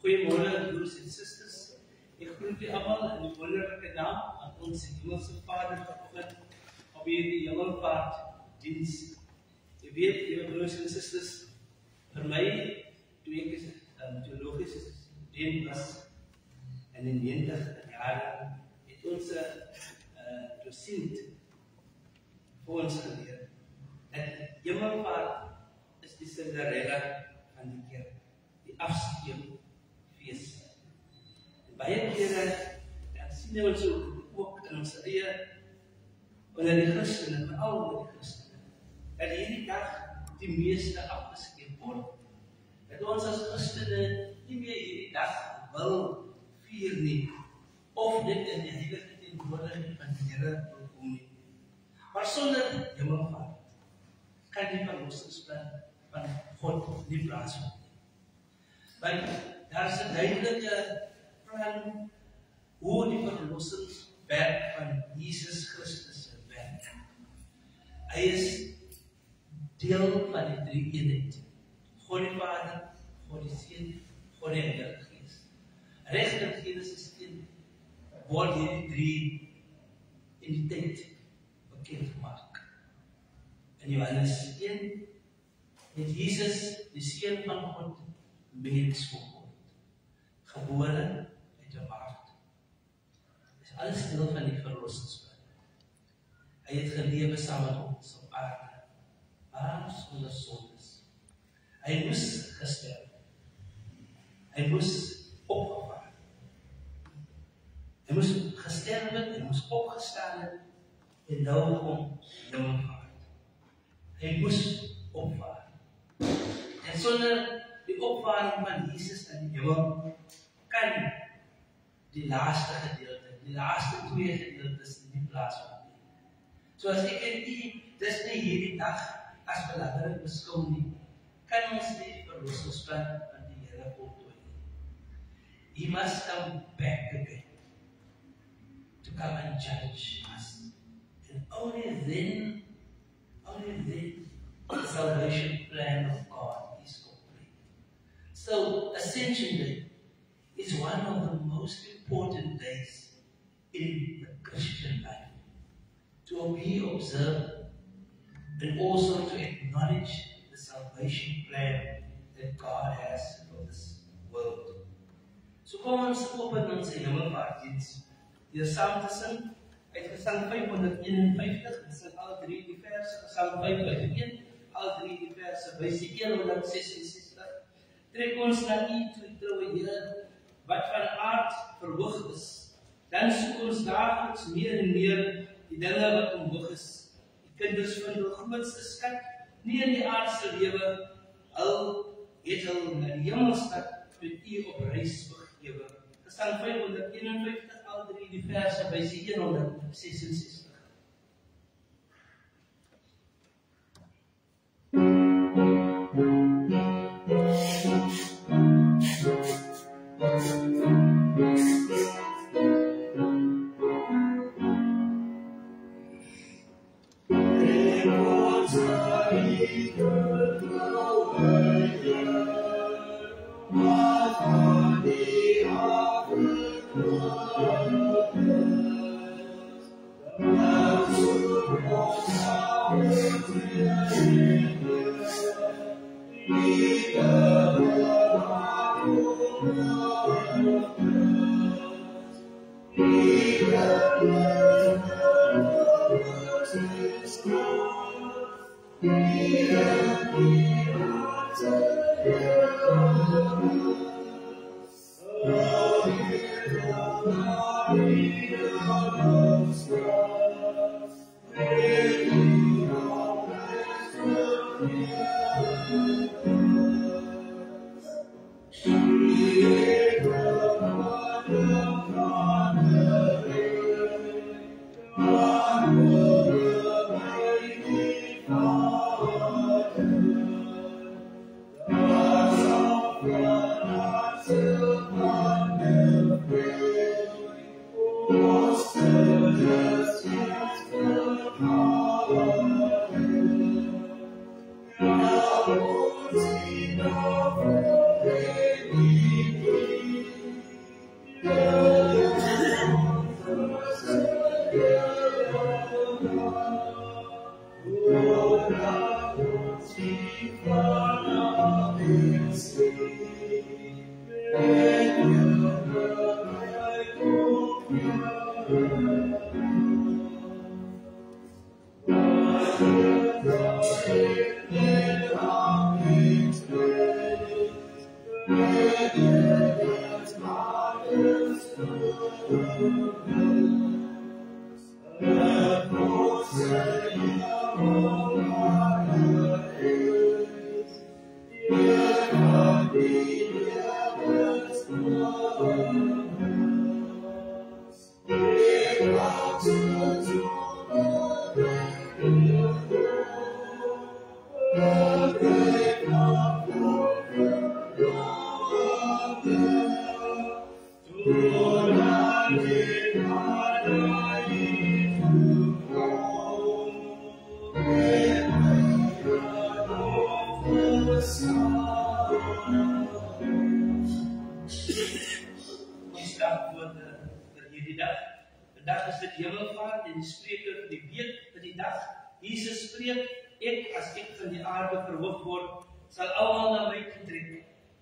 Goeiemorgen broers en sisters. Ek groet u almal in die wonderlike naam aan ons Hemelse Vader vanoggend op hierdie hemelvaartdiens. Jy weet, julle broers en sisters, vir my toe ek teologiese student was in die 90 jare het ons dosent vir ons geleer dat hemelvaart is die Cinderella van die kerk, die afskeidfees. En baie kere dan sien ons ook in ons eie onder die Christene, veral onder die Christene, dat hierdie dag die meeste afgeskeid word. Dat ons as Christene nie meer hierdie dag wil vier nie, of dit in die heilige teenwoordigheid van die Here wil kom nie. Maar sonder hemelvaart kan die verlossingsplan van God nie plaasvind nie. Want daar is 'n duidelike plan hoe die verlossingswerk van Jesus Christus werk. Hy is deel van die drie eenheid. God die Vader, God die Seun, God die Heilige Gees. Reg in Genesis 1 word hierdie drie entiteit bekend gemaak. In Johannes 1 het Jesus, die Seun van God, mens geword, gebore uit 'n maagd. Dit is alles deel van die verlossingsplan. Hy het gelewe saam met ons op aarde, maar sonder sondes. Hy moes gesterf. Hy moes opgevaar. Hy moes gesterf het, hy moes opgestaan het, en nou kom hemelvaart. Hy moes opvaar. En sonder die opvaring van Jesus in die hemel kan die laaste gedeelte, die laaste twee gedeeltes nie plaasvind nie. Soos ek en u, dis nie hierdie dag as belangrik beskou nie, kan ons nie die verlossingsplan van die Here voltooi nie. He must come back again to come and judge us. And only then the salvation plan of God is complete. So, Ascension Day is one of the most important days in the Christian life to be observed and also to acknowledge the salvation plan that God has for this world. So kom ons open ons hemelvaartdiens deur saam te sing uit Gesang 551, dit is al drie die verse, Gesang 551, al drie die verse, wysie 166, trek ons na U toe, troue Here, wat van aard verhoog is, dan soek ons daagliks meer en meer die dinge wat omhoog is. Die kinders vind hul grootste skat, nie in die aardse lewe, het hul na die hemelstad met U op reis begewe. Gesang 551, al drie die verse, wysie 166.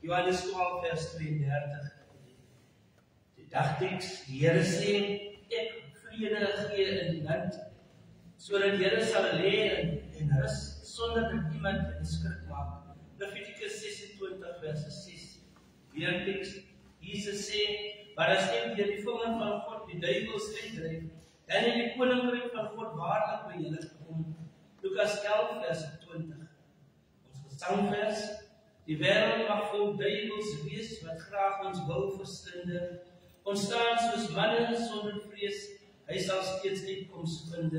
Johannes 12 vers 32. Die dagteks, die Here sê, ek vrede gee in die land, sodat die Here sal lê en rus, sonder dat iemand in skrik maak. Levitikus 26 vers 6. Weer teks, Jesus sê, maar as ek deur die vinger van God die duiwels uitdryf, dan het die koninkryk van God waarlik by julle gekom. Lukas 11 vers 20. Ons gesangvers, die wêreld mag vol duiwels wees wat graag ons wil verslinder. Ons staan soos manne sonder vrees, hy sal steeds uitkoms vind.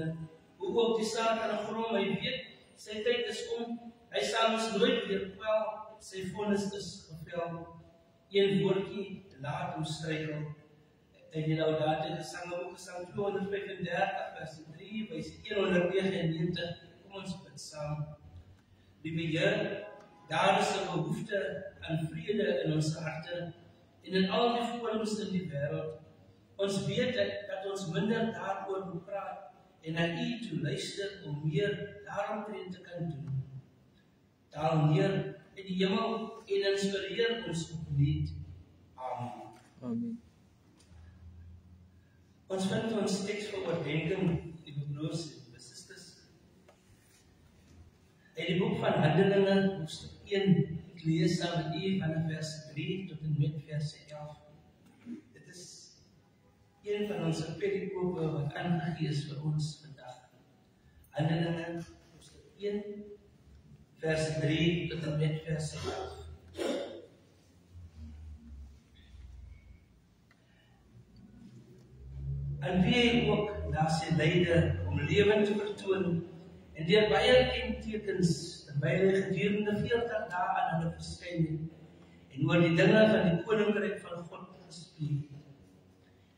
Hoe ook die Satan grom, hy weet, sy tyd is om, hy sal ons nooit weer kwel, sy vonnis is gevel. Een woordjie laat hom struikel. En die Laudate gesang ook gesang 235 vers 3 by 199. Kom ons bid saam. Liewe Here, daar is 'n behoefte aan vrede in ons harte en in al die forums in die wêreld. Ons weet dat ons minder daaroor moet praat en na U toe luister om meer daaromtrent te kan doen. Daal neer in die hemel en inspireer ons opnuut. Amen. Amen. Ons vind ons teks vir oordenking, liewe broers en susters, in die boek van Handelinge, hoofstuk 1, ek lees saam met u van vers 3 tot en met vers 11. Dit is een van ons perikope wat aangegee is vir ons vandag. Handelinge, hoofstuk 1, vers 3 tot en met vers 11. En wie hy ook na sy lyde om lewend te vertoon en deur baie kentekens terwyl hy gedurende 40 dae aan hulle verskyn het en oor die dinge van die koninkryk van God gespreek het.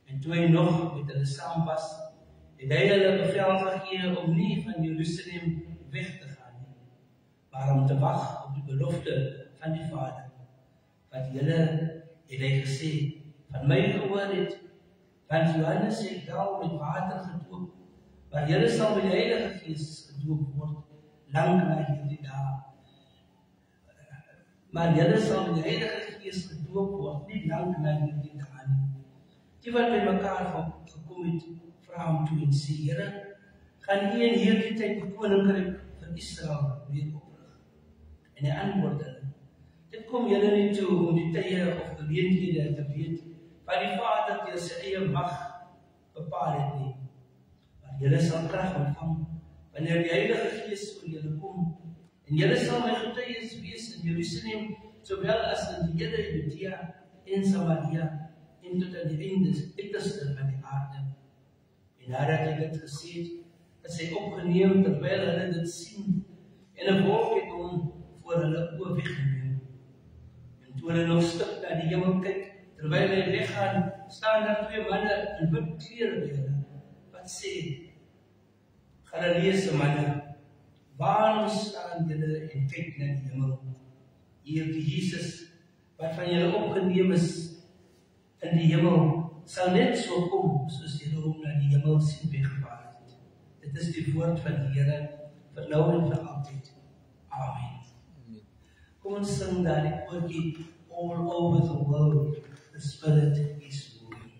En toe hy nog met hulle saam was, het hy hulle bevel gegee om nie van Jerusalem weg te gaan nie, maar om te wag op die belofte van die Vader, wat julle, het hy gesê, van my gehoor het. Want Johannes het wel met water gedoop, maar julle sal met die Heilige Gees gedoop word, lang na hierdie dae. Maar julle sal met die Heilige Gees gedoop word, nie lang na hierdie dae nie. Die wat by mekaar gekom het, vra hom toe en sê, Here, gaan U in hierdie tyd die koninkryk vir Israel weer oprig? En hy antwoord hulle, dit kom julle nie toe om die tye of geleenthede te weet, wat die Vader deur sy eie mag bepaal het nie. Maar julle sal krag ontvang, wanneer die Heilige Gees oor julle kom, en julle sal my getuies wees in Jerusalem, sowel as in die hele Judea en Samaria, en tot aan die uiterste van die aarde. En nadat hy dit gesê het, is hy opgeneem terwyl hulle dit sien, en 'n wolk het hom voor hulle oë weggeneem. En toe hulle nog stil na die hemel kyk, terwyl hy weggaan, staan daar 2 manne in wit klere by hulle, wat sê, Galileese manne, waarom staan julle en kyk na die hemel? Hier die Jesus, wat van julle opgeneem is in die hemel, sal net so kom, soos julle hom na die hemel sien weggevaar het. Dit is die woord van die Here, vir nou en vir altyd. Amen. Kom ons sing daar die koortjie, all over the world, the Spirit is moving.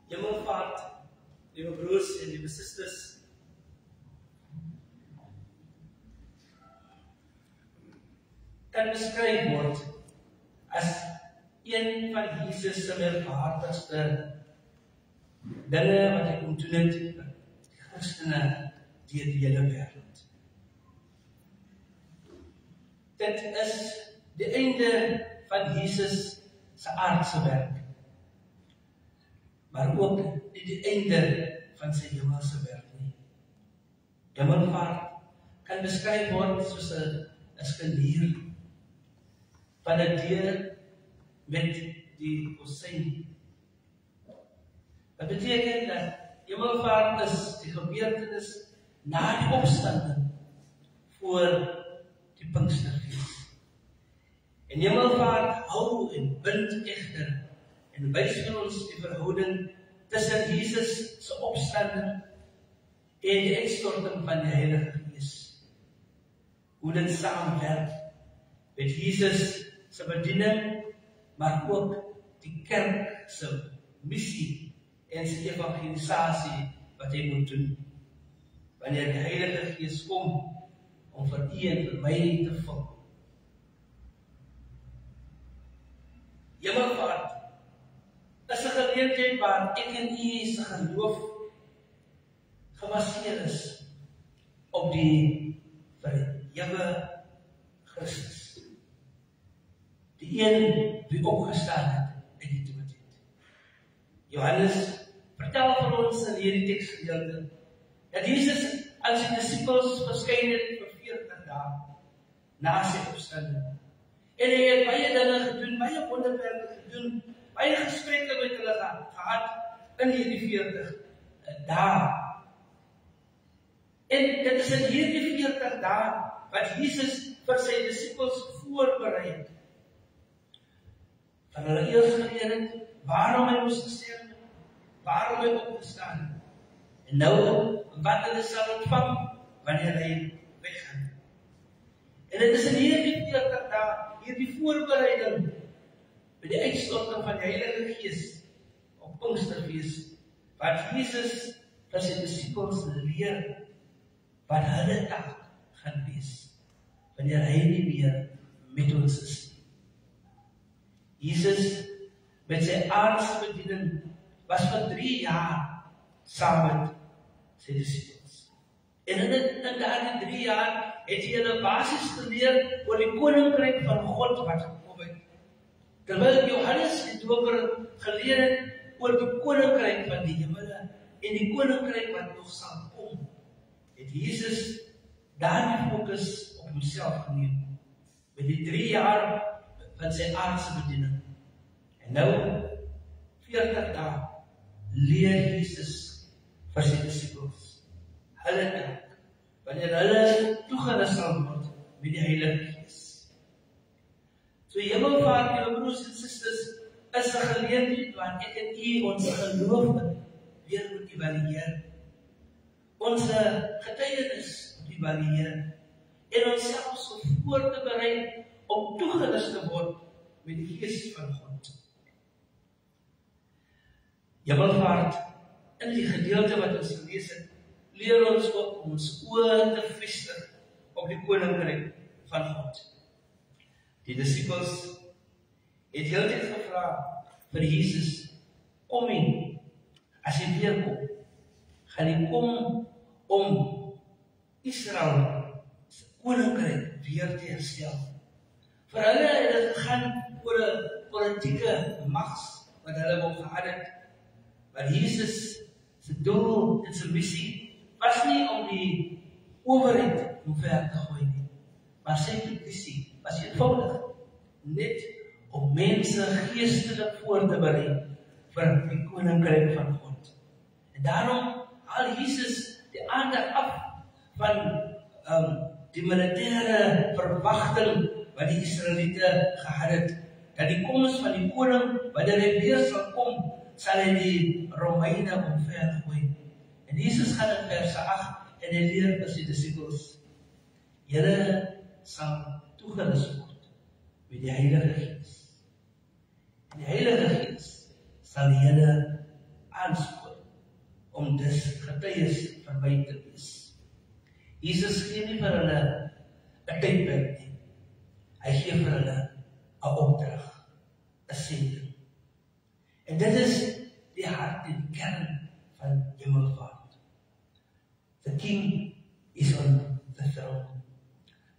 Hemelvaart, lieve broers en lieve susters, kan beskryf word as een van Jesus se merkwaardigste dinge wat hy kom doen het vir die Christene deur die hele wêreld. Dit is die einde van Jesus se aardse werk, maar ook nie die einde van sy hemelse werk nie. Hemelvaart kan beskryf word soos 'n skanier van 'n deur met die kozijn. Wat beteken dat hemelvaart is die gebeurtenis na die opstanding voor die Pinksterfees. En hemelvaart hou en bind egter en wys vir ons die verhouding tussen Jesus se opstanding en die uitstorting van die Heilige Gees. Hoe dit saamwerk met Jesus se bediening, maar ook die kerk se missie en sy evangelisasie wat hy moet doen. Wanneer die Heilige Gees kom om vir u en vir my te vul. Hemelvaart is 'n geleentheid waar ek en u se geloof gebaseer is op die verhewe Christus. Die een wie opgestaan het uit die dood het. Johannes vertel vir ons in hierdie teksgedeelte dat Jesus aan sy disippels verskyn het vir 40 dae na sy opstanding. En hy het baie dinge gedoen, baie wonderwerke gedoen, baie gesprekke met hulle gehad in hierdie 40 dae. En dit is in hierdie 40 dae wat Jesus vir sy disippels voorberei het. Van hulle eers geleer het waarom hy moes gesterf het, waarom hy opgestaan het. En nou wat hulle sal ontvang wanneer hy weggaan. En dit is in hierdie 40 dae, hierdie voorbereiding met die uitstorting van die Heilige Gees op Pinksterfees, wat Jesus vir sy disippels leer wat hulle taak gaan wees, wanneer hy nie meer met ons is. Jesus met sy aardse bediening was vir 3 jaar saam met sy disippels. En in daardie 3 jaar het hy hulle basies geleer oor die koninkryk van God wat gekom het. Terwyl Johannes die Doper geleer het oor die koninkryk van die hemele en die koninkryk wat nog sal kom, het Jesus daardie fokus op homself geneem met die 3 jaar van sy aardse bediening. En nou 40 dae leer Jesus vir sy disippels hulle taak, wanneer hulle toegerus sal word met die Heilige Gees. So hemelvaart, julle broers en susters, is 'n geleentheid waar ek en u ons geloof weer moet evalueer, ons getuienis moet evalueer en onsself so voor te berei om toegerus te word met die Gees van God. Hemelvaart, in die gedeelte wat ons gelees het, leer ons ook om ons oë te vestig op die koninkryk van God. Die disippels het heeltyd gevra vir Jesus, kom nie, as jy weer kom, gaan jy kom om Israel se koninkryk weer te herstel. Vir hulle het dit gegaan oor 'n politieke mags wat hulle wou gehad het, maar Jesus se doel en sy missie was nie om die owerheid omver te gooi nie, maar sy missie was eenvoudig net om mense geestelik voor te berei vir die koninkryk van God. En daarom haal Jesus die aandag af van die militêre verwagting wat die Israeliete gehad het, dat die koms van die koning, wanneer hy weer sal kom, sal hy die Romeine omvergooi. En Jesus gaan in vers 8 en hy leer vir sy disippels, julle sal toegerus word met die Heilige Gees. En die Heilige Gees sal julle aanspoor om dus getuies vir my te wees. Jesus gee nie vir hulle 'n tydperk nie. Hy gee vir hulle 'n opdrag, 'n sending. En dit is die hart en die kern van hemelvaart. The King is on the throne.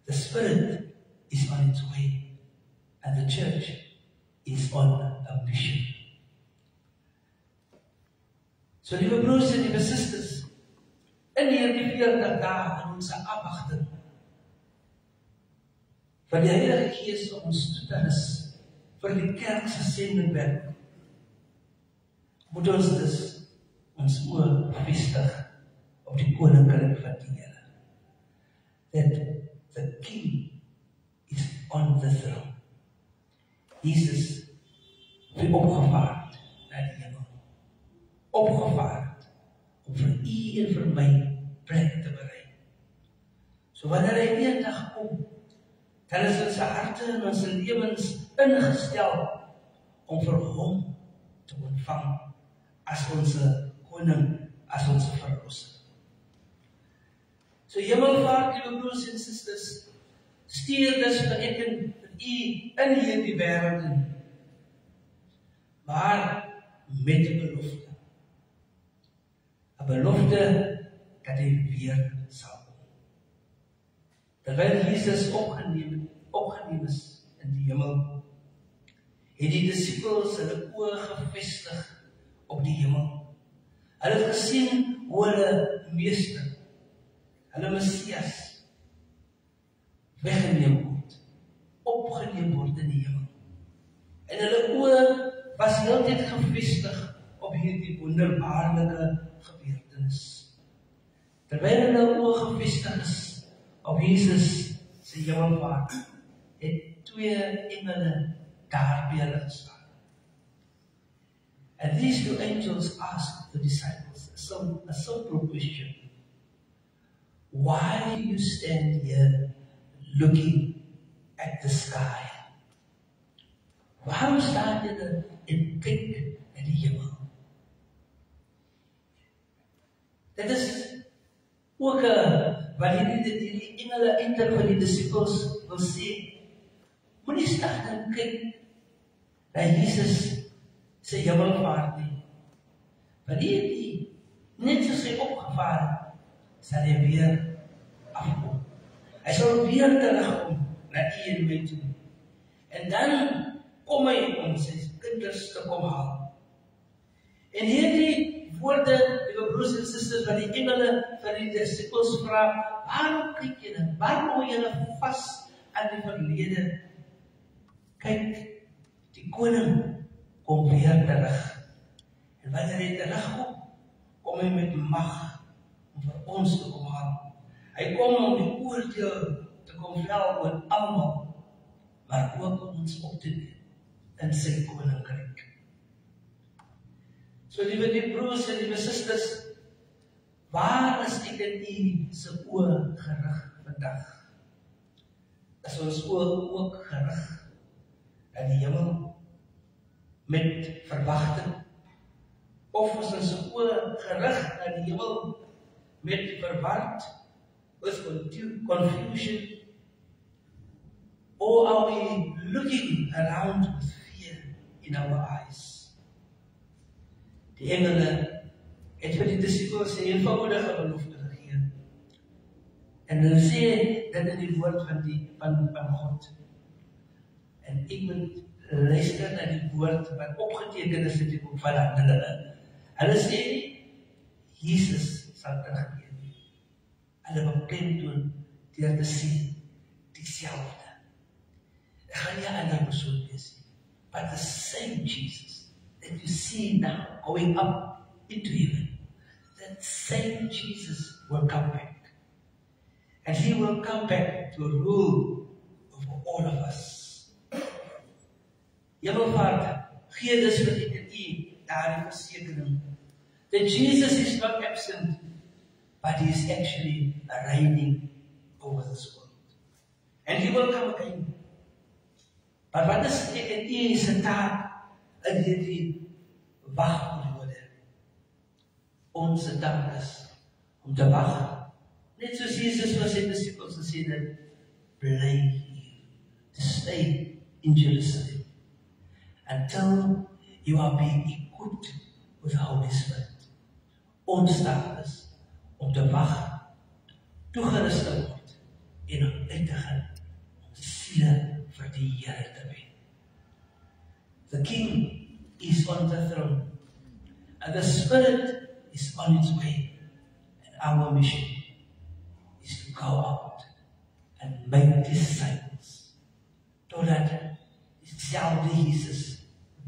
The Spirit is on its way. And the church is on a mission. So, lieve broers en lieve susters, in hierdie 40 dae in ons afwagting vir die Heilige Gees om ons toe te rus vir die kerk se sendingwerk, moet ons dus ons oë vestig op die koninkryk van die Here. That the King is on the throne. Jesus het opgevaard na die hemel. Opgevaard om vir u en vir my plek te berei. So wanneer hy eendag kom, dan is ons harte en ons lewens ingestel om vir hom te ontvang as ons koning, as ons verlosser. So hemelvaart, lieve broers en susters, stuur dus vir ek en vir u in hierdie wêreld in, maar met 'n belofte. 'n Belofte dat hy weer sal kom. Terwyl Jesus opgeneem is in die hemel, het die disippels hulle oë gefestig op die hemel. Hulle het gesien hoe hulle meester, hulle Messias, weggeneem word, opgeneem word in die hemel. En hulle oë was heeltyd gefestig op hierdie wonderbaarlike gebeurtenis. Terwyl hulle oë gefestig is op Jesus se hemelvaart, het 2 engele daar by hulle gestaan. And these 2 angels asked the disciples a simple question. Why do you stand here looking at the sky? Waarom staan julle en kyk na die hemel? Dit is ook 'n wat die engele eintlik vir die disippels wil sê, moenie staan en kyk na Jesus se hemelvaart nie. Want hierdie, net soos hy opgevaar, sal hy weer afkom. Hy sal weer terugkom na u en my toe. En dan kom hy om sy kinders te kom haal. En hierdie woorde, liewe broers en susters, wat die engele vir die disippels vra, waarom kyk julle? Waarom hou julle vas aan die verlede? Kyk, die koning kom weer terug. En wanneer hy terugkom, kom hy met mag om vir ons te kom haal. Hy kom om die oordeel te kom vel oor almal, maar ook om ons op te neem in sy koninkryk. So liewe broers en liewe susters, waar is ek en u se oë gerig vandag? Is ons oë ook gerig na die hemel met verwagting? Of is ons oë gerig na die hemel met verward, with confusion? Or are we looking around with fear in our eyes? Die engele het vir die disippels 'n eenvoudige belofte gegee. En hulle sê dit in die woord van God. En ek moet luister na die woord wat opgeteken is in die boek van Handelinge. Hulle sê Jesus sal terugkeer. Hulle beklemtoon deur te sê dieselfde. Dit gaan nie 'n ander persoon wees nie, but the same Jesus that you see now going up into heaven. That same Jesus will come back. And he will come back to rule over all of us. Hemelvaart, gee dus vir ek en u daardie versekering that Jesus is not absent, but he is actually reigning over this world. And he will come again. Maar wat is ek en u se taak in hierdie wagperiode? Ons taak is om te wag. Net soos Jesus vir sy disippels gesê het, bly hier, to stay in Jerusalem, until you are being equipped with the Holy Spirit. Ons taak is om te wag, toegerus te word en om uit te gaan om siele vir die Here te wen. The King is on the throne, and the Spirit is on its way, and our mission is to go out and make disciples, totdat dieselfde Jesus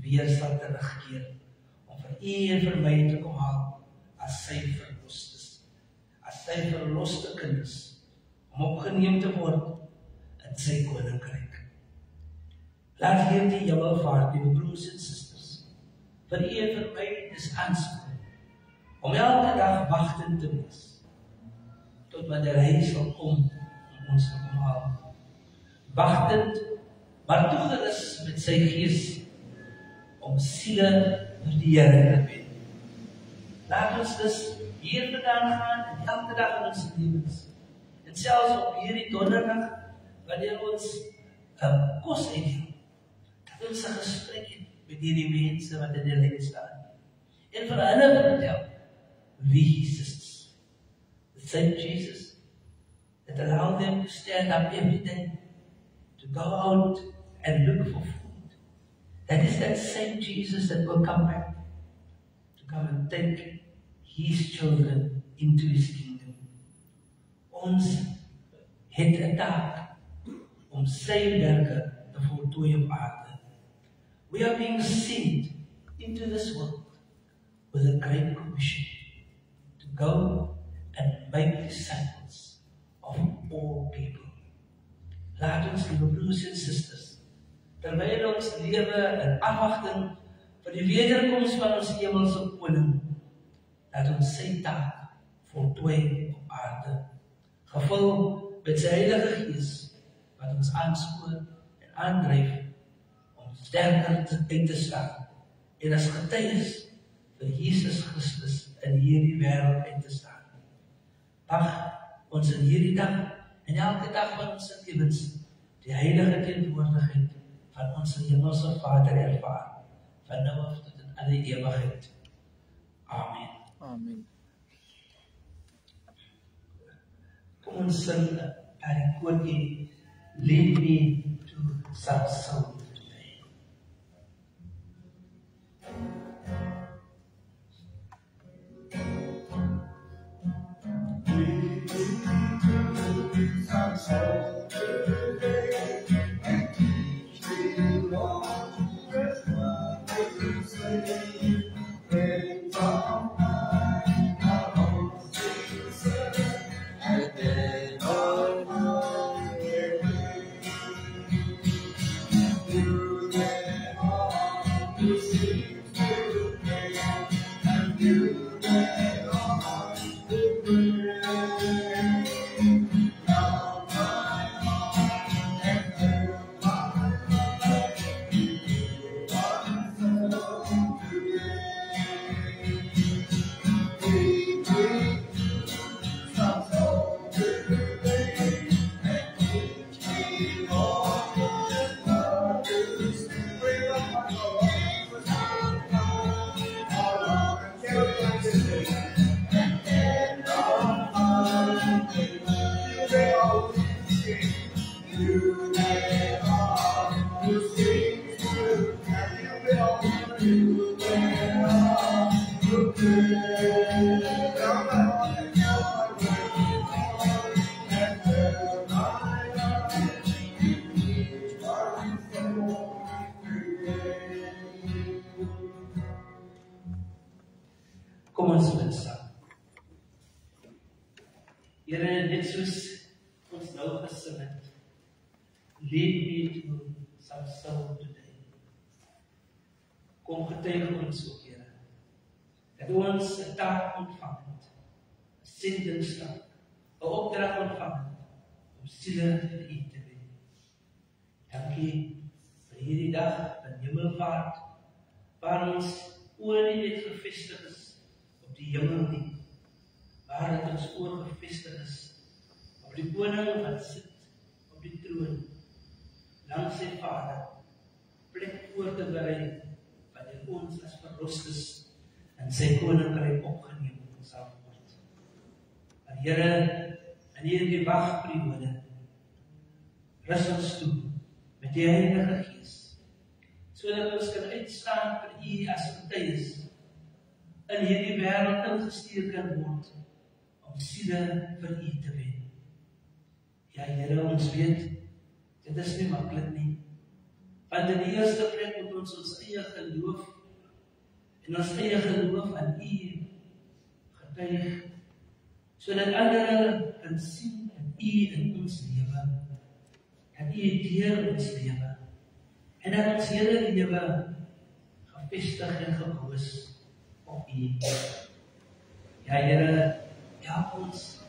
weer sal terugkeer om vir u en vir my te kom haal as sy verlostes, as sy verloste kinders, om opgeneem te word in sy koninkryk. Laat hierdie hemelvaart, liewe broers en susters, vir u en vir my is aanspoor, om elke dag wagtend te wees, tot wanneer hy sal kom om ons te kom haal. Wagtend, maar toegerus met sy gees, om siele vir die Here te wen. Laat ons dus hier vandaan gaan en elke dag in ons lewens, en selfs op hierdie donderdag, wanneer ons kos eet, dat ons 'n gesprek het met hierdie mense wat in die lyn staan, en vir hulle vertel wie Jesus is. The same Jesus that allowed them to stand up every day, to go out and look for food. That is that same Jesus that will come back, to come and take his children into his kingdom. Ons het 'n taak om sy werke te voltooi op aarde. We are being sent into this world with a great commission to go and make disciples of all people. Laat ons, liewe broers en susters, terwyl ons lewe in afwagting vir die wederkoms van ons hemelse koning, laat ons sy taak voltooi op aarde, gevul met sy Heilige Gees, wat ons aanspoor en aandryf om sterker uit te staan en as getuies vir Jesus Christus in hierdie wêreld uit te staan. Mag ons in hierdie dag en elke dag van ons lewens die heilige teenwoordigheid van ons hemelse Vader ervaar, van nou af tot in alle ewigheid. Amen. Amen. Kom ons sing die koortjie, Lead Me to Some Soul Today. Lead me to some soul today, and teach me, Lord, just what to say. Bring from mine our hopes to serve, and then on their way. You them all who seem to pray, and you them all who pray. Now my heart and fill my life, you are so today. Lead me to some soul today, and teach me, Lord, just how to speak. Bring up my Lord, for some time, all over until I say, and then on my way. You may all sing, you may all who sing true, and you may all who pray. Come on and come away, and fill my life, each one soul today. Kom ons bid saam. Here, net soos ons nou gesing het, lead me to some soul today. Kom getuig ons ook, Here, dat ons 'n taak ontvang het, 'n sendingstaak, 'n opdrag ontvang het, om siele vir U te wen. Dankie vir hierdie dag van hemelvaart, waar ons oë nie net gefestig is op die hemel nie, waar dit ons oor gevestig is op die koning wat sit op die troon, langs sy Vader, plek voor te berei, wanneer ons as verlosstes in sy koninkryk opgeneem sal word. Maar Here, in hierdie wagperiode, rus ons toe met die Heilige Gees, sodat ons kan uitstaan vir U as getuies, in hierdie wêreld ingestuur kan word, om siele vir U te wen. Ja, Here, ons weet, dit is nie maklik nie. Want in die eerste plek moet ons eie geloof, en ons eie geloof aan U getuig, sodat ander kan sien dat U in ons lewe, dat U deur ons lewe, en dat ons hele lewe gevestig en gebou is op U. Ja, Here, help ons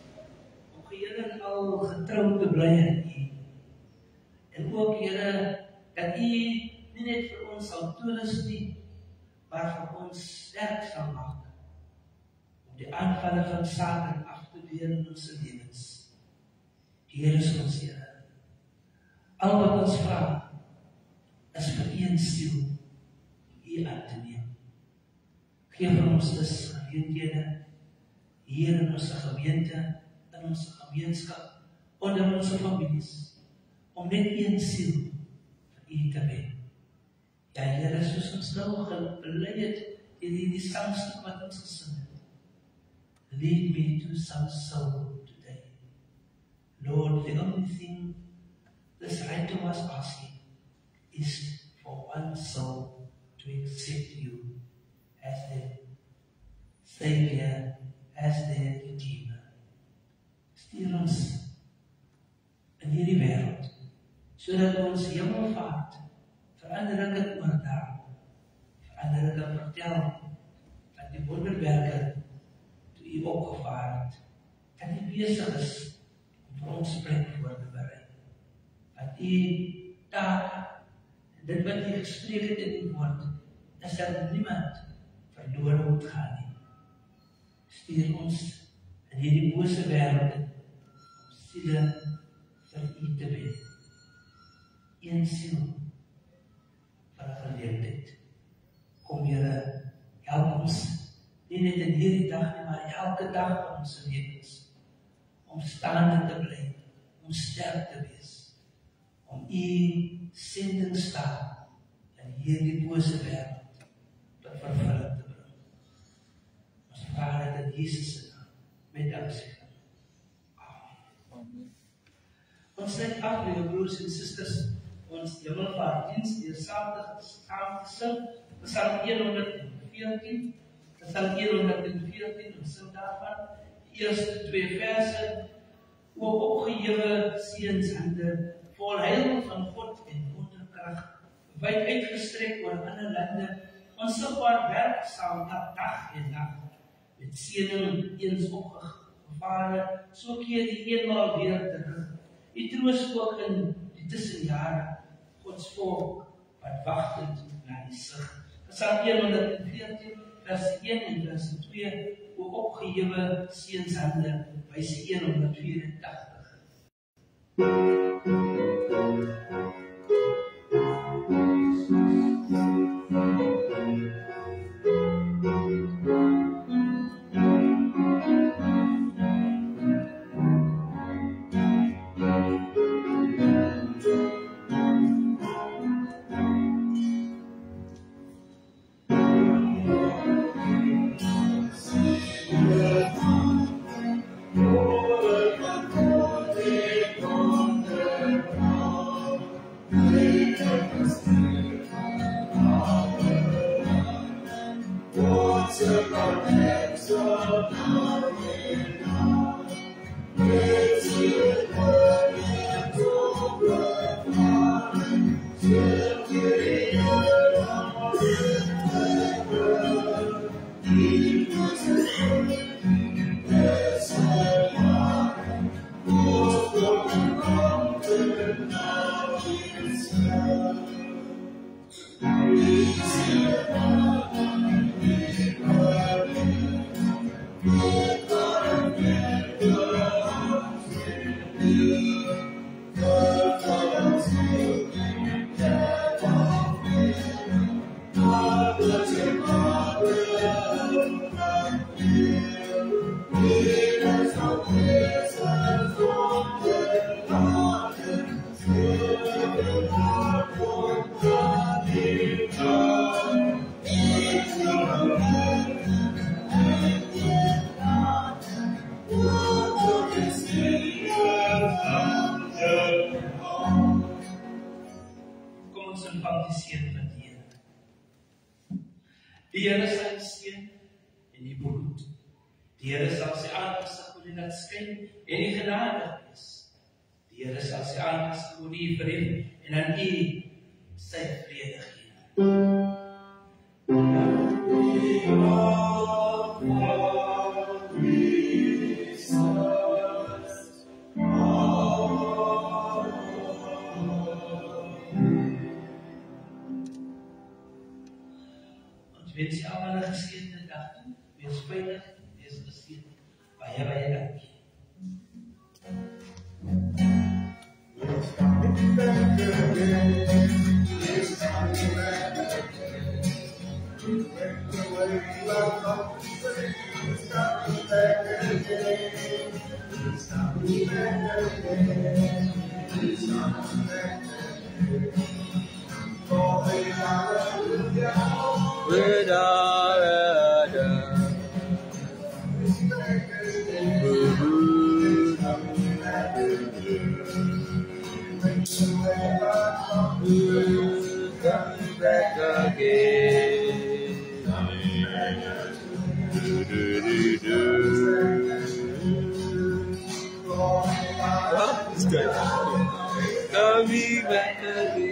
om geheel en al getrou te bly in U. En ook, Here, dat U nie net vir ons sal toerus nie, maar vir ons sterk sal maak, om die aanvalle van Satan af te weer in ons lewens. Hier is ons, Here. Al wat ons vra, is vir een siel, om U aan te neem. Geef vir ons dus geleenthede, hier in ons gemeente, in ons gemeenskap, onder ons families, om net een siel vir U te wen. Ja, Here, soos ons nou gelei het, in die sangstuk wat ons gesing het. Lead me to some soul today. Lord, the only thing this writer was asking is for one soul to accept You as their Savior, as their Redeemer. Stuur ons in hierdie wêreld, sodat ons hemelvaart verander kan oordra, verander kan vertel van die wonderwerke toe U opgevaar het, dat U besig is om vir ons plek voor te berei. Dat U taak, en dit wat U gespreek het in die woord, is dat niemand verlore moet gaan nie. Stuur ons in hierdie bose wêreld siele vir U te wen. Een siel vir 'n geleentheid. Kom Here, help ons, nie net in hierdie dag nie, maar elke dag van ons lewens, om staande te bly, om sterk te wees, om U sendingstaat in hierdie bose wêreld tot vervulling te bring. Ons vra dit in Jesus se naam, met danksegging. Amen. Ons sluit af, lieve broers en susters, ons hemelvaartdiens deur saam te sing, Psalm 114, Psalm 114, ons sing daarvan, die eerste 2 verse, o opgehewe seunshande, vol heil van God en wonderkrag, wyd uitgestrek oor alle lande, onsigbaar werksaam dag en nag, met seëning eens opgevare, so keer die eenmaal weer terug. U troos ook in die tussenjare, Gods volk wat wagtend na die sig. Psalm 114, vers 1 en vers 2, o opgehewe seunshande, wys 184. Die Here sal seën en die bloed. Die Here sal sy aangesig oor u laat skyn en die genade wees. Die Here sal sy aangesig oor u verhef en aan u sy vrede gee. Wens je allemaal een gesegende dag toe. Wees veilig, wees gesegend. Baie dankie. Coming back again.